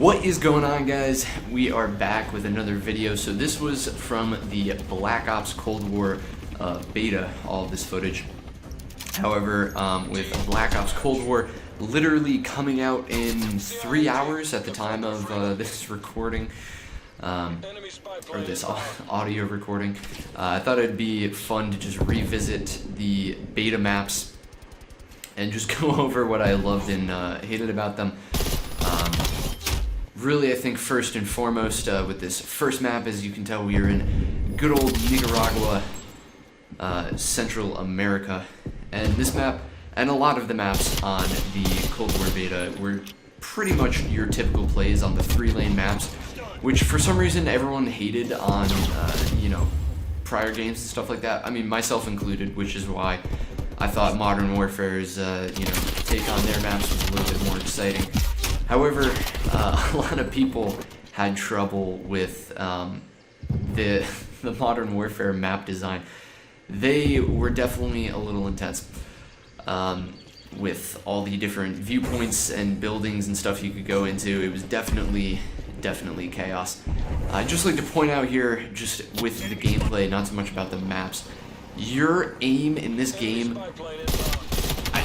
What is going on, guys? We are back with another video. So this was from the Black Ops Cold War beta, all of this footage. However, with Black Ops Cold War literally coming out in 3 hours at the time of this recording, or this audio recording, I thought it'd be fun to just revisit the beta maps and just go over what I loved and hated about them. Really, I think first and foremost, with this first map, as you can tell, we are in good old Nicaragua, Central America. And this map, and a lot of the maps on the Cold War beta, were pretty much your typical plays on the 3-lane maps, which for some reason everyone hated on, prior games and stuff like that. I mean, myself included, which is why I thought Modern Warfare's, take on their maps was a little bit more exciting. However, a lot of people had trouble with the Modern Warfare map design. They were definitely a little intense with all the different viewpoints and buildings and stuff you could go into. It was definitely chaos. I'd just like to point out here, just with the gameplay, not so much about the maps, your aim in this game,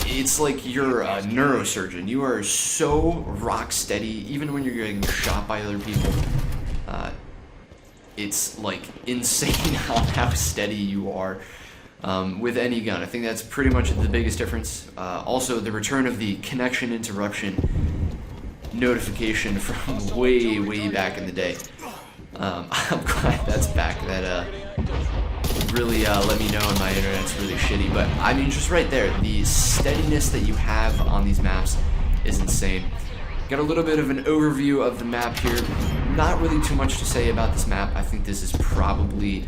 it's like you're a neurosurgeon. You are so rock steady, even when you're getting shot by other people. It's like insane on how steady you are with any gun. I think that's pretty much the biggest difference. Also, the return of the connection interruption notification from way back in the day. I'm glad that's back. That really let me know when my internet's really shitty, but I mean, just right there, the steadiness that you have on these maps is insane. Got a little bit of an overview of the map here. Not really too much to say about this map. I think this is probably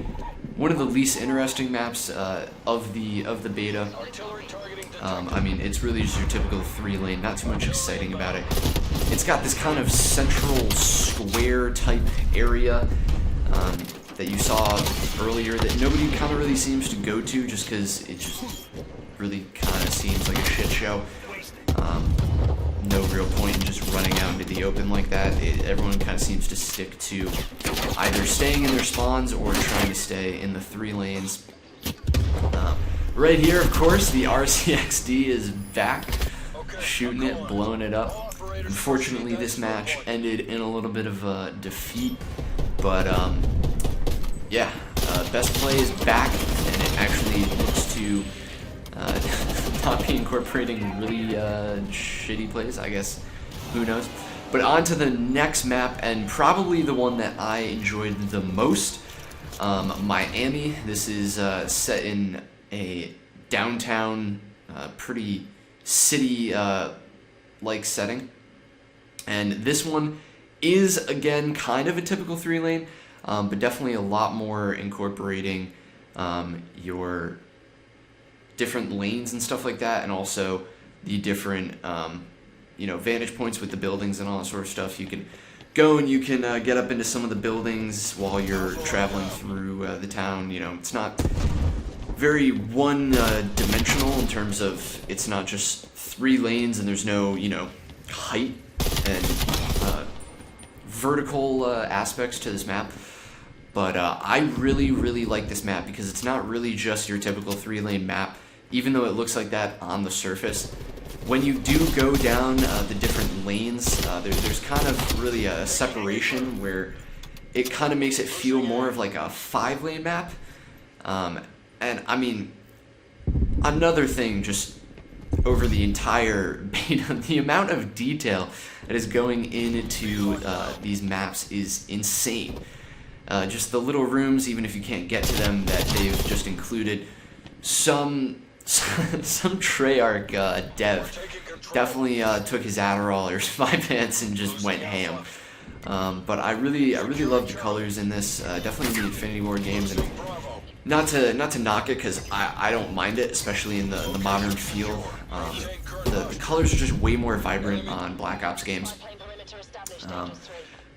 one of the least interesting maps of the beta. I mean, it's really just your typical 3-lane, not too much exciting about it. It's got this kind of central square type area that you saw earlier that nobody kind of really seems to go to, just because it just really kind of seems like a shit show. No real point in just running out into the open like that. Everyone kind of seems to stick to either staying in their spawns or trying to stay in the 3 lanes. Right here, of course, the RCXD is back, shooting it, blowing it up. Unfortunately, this match ended in a little bit of a defeat, but yeah, best play is back, and it actually looks to not be incorporating really shitty plays, I guess. Who knows? But on to the next map, and probably the one that I enjoyed the most, Miami. This is set in a downtown, pretty city-like setting. And this one is, again, kind of a typical 3-lane, but definitely a lot more incorporating your different lanes and stuff like that, and also the different, vantage points with the buildings and all that sort of stuff. You can go and you can get up into some of the buildings while you're traveling through the town. It's not very one-dimensional in terms of it's not just 3 lanes and there's no, height and vertical aspects to this map. But I really like this map because it's not really just your typical 3-lane map, even though it looks like that on the surface. When you do go down the different lanes, there's kind of really a separation where it kind of makes it feel more of like a 5-lane map. And I mean, another thing just over the entire beta, the amount of detail that is going into these maps is insane. Just the little rooms, even if you can't get to them, that they've just included. Some Treyarch dev definitely took his Adderall or Spy Pants and just went ham. But I really love the colors in this. Definitely in the Infinity Ward games, and not to knock it, because I don't mind it, especially in the modern feel. The colors are just way more vibrant on Black Ops games.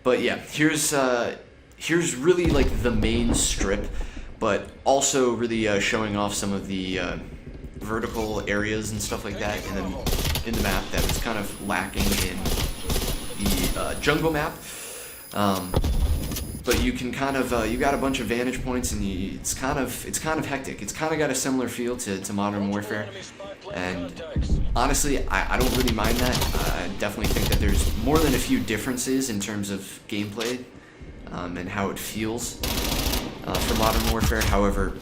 But yeah, here's really like the main strip, but also really showing off some of the vertical areas and stuff like that in the map that was kind of lacking in the jungle map. But you can kind of you got a bunch of vantage points, and it's kind of hectic. It's kind of got a similar feel to Modern Warfare, and honestly, I don't really mind that. I definitely think that there's more than a few differences in terms of gameplay and how it feels for Modern Warfare. However,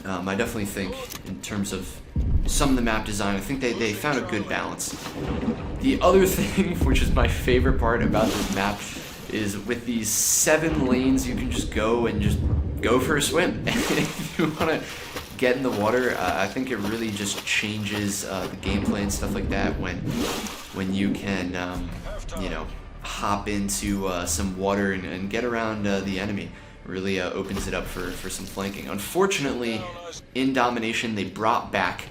I definitely think in terms of some of the map design, I think they found a good balance. The other thing, which is my favorite part about this map, is with these 7 lanes, you can just go and just go for a swim. If you want to get in the water, I think it really just changes the gameplay and stuff like that when you can, you know, hop into some water and get around the enemy. Really opens it up for some flanking. Unfortunately, in Domination, they brought back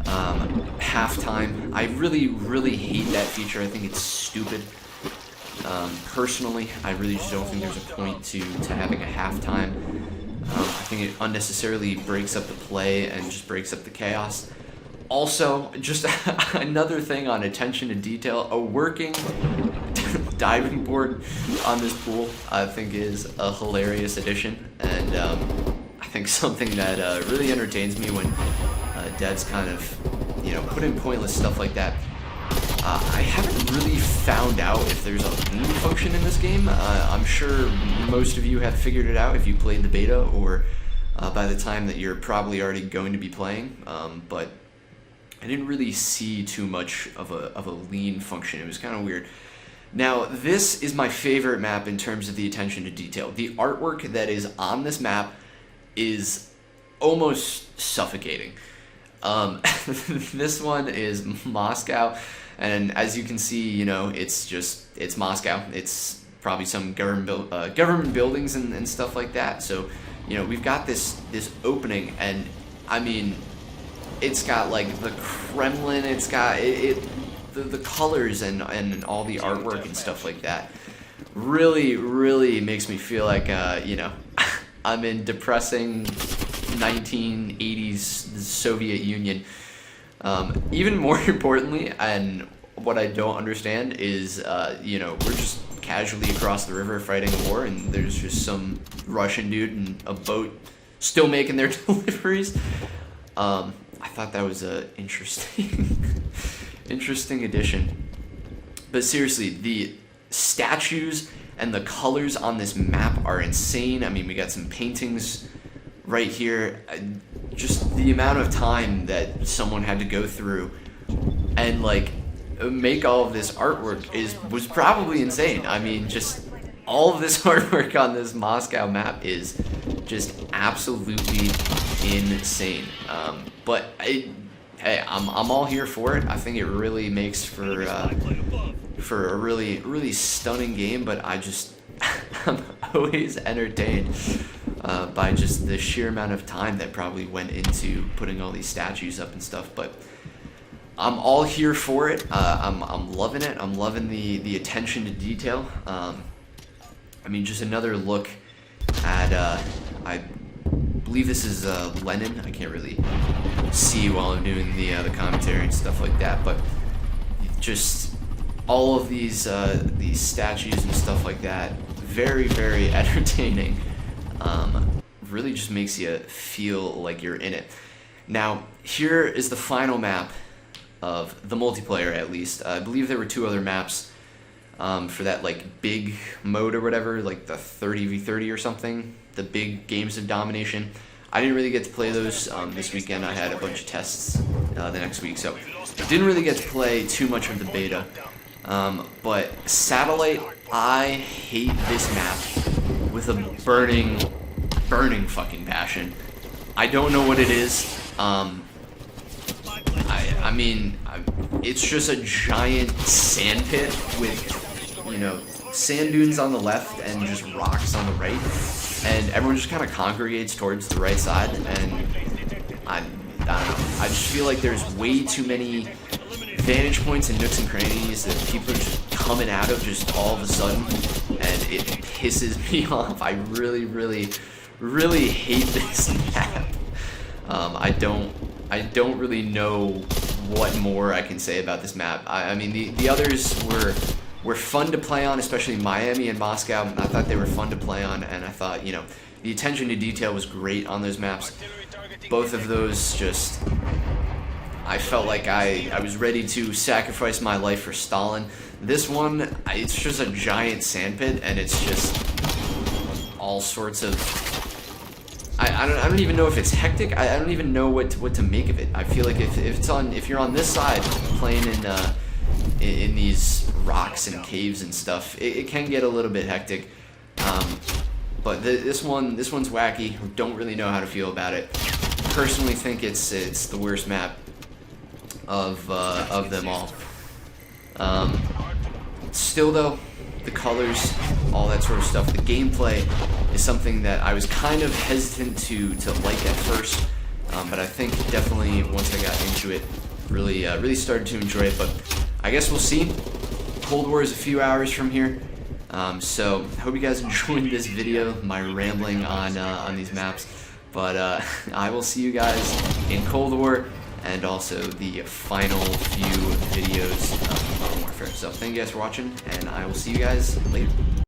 halftime. I really hate that feature. I think it's stupid. Personally, I really just don't think there's a point to having a halftime. I think it unnecessarily breaks up the play and just breaks up the chaos. Also, just another thing on attention to detail, a working diving board on this pool, I think is a hilarious addition, and I think something that really entertains me when devs kind of, you know, put in pointless stuff like that. I haven't really found out if there's a lean function in this game. I'm sure most of you have figured it out if you played the beta, or by the time that you're probably already going to be playing, but I didn't really see too much of a lean function. It was kind of weird. Now, this is my favorite map in terms of the attention to detail. The artwork that is on this map is almost suffocating. This one is Moscow, and as you can see, you know, it's Moscow. It's probably some government buildings and stuff like that. So, you know, we've got this opening, and I mean, it's got like the Kremlin. It's got the colors and all the artwork and stuff like that. Really makes me feel like you know, I'm in depressing 1980s Soviet Union. Even more importantly, and what I don't understand is, you know, we're just casually across the river fighting a war, and there's just some Russian dude in a boat still making their deliveries. I thought that was a interesting addition. But seriously, the statues and the colors on this map are insane. I mean, we got some paintings right here. Just the amount of time that someone had to go through and like make all of this artwork was probably insane. I mean, just all of this artwork on this Moscow map is just absolutely insane. But hey, I'm all here for it. I think it really makes for a really stunning game. But I'm always entertained by just the sheer amount of time that probably went into putting all these statues up and stuff. But I'm all here for it. I'm loving it. I'm loving the attention to detail. I mean, just another look at I believe this is Lenin. I can't really see while I'm doing the commentary and stuff like that, but just all of these statues and stuff like that, very entertaining. Really just makes you feel like you're in it. Now, here is the final map of the multiplayer, at least. I believe there were 2 other maps for that like big mode or whatever, like the 30v30 or something, the big games of domination. I didn't really get to play those this weekend. I had a bunch of tests the next week, so didn't really get to play too much of the beta. But Satellite, I hate this map with a burning fucking passion. I don't know what it is. I mean, it's just a giant sand pit with, you know, sand dunes on the left and just rocks on the right, and everyone just kind of congregates towards the right side, and I don't know. I just feel like there's way too many vantage points and nooks and crannies that people are just coming out of just all of a sudden, and it pisses me off. I really hate this map. I don't really know what more I can say about this map. I mean, the others were fun to play on, especially Miami and Moscow. I thought they were fun to play on, and I thought, you know, the attention to detail was great on those maps. Both of those just, I felt like I was ready to sacrifice my life for Stalin. This one, it's just a giant sandpit, and it's just all sorts of, I don't even know if it's hectic. I don't even know what to make of it. I feel like if you're on this side playing in these rocks and caves and stuff, it can get a little bit hectic. But this one's wacky. Don't really know how to feel about it. Personally, think it's the worst map of them all. Still though, the colors, all that sort of stuff, the gameplay is something that I was kind of hesitant to like at first, but I think definitely once I got into it, really started to enjoy it. But I guess we'll see. Cold War is a few hours from here, so hope you guys enjoyed this video, my rambling on these maps. But I will see you guys in Cold War, and also the final few videos of Modern Warfare. So thank you guys for watching, and I will see you guys later.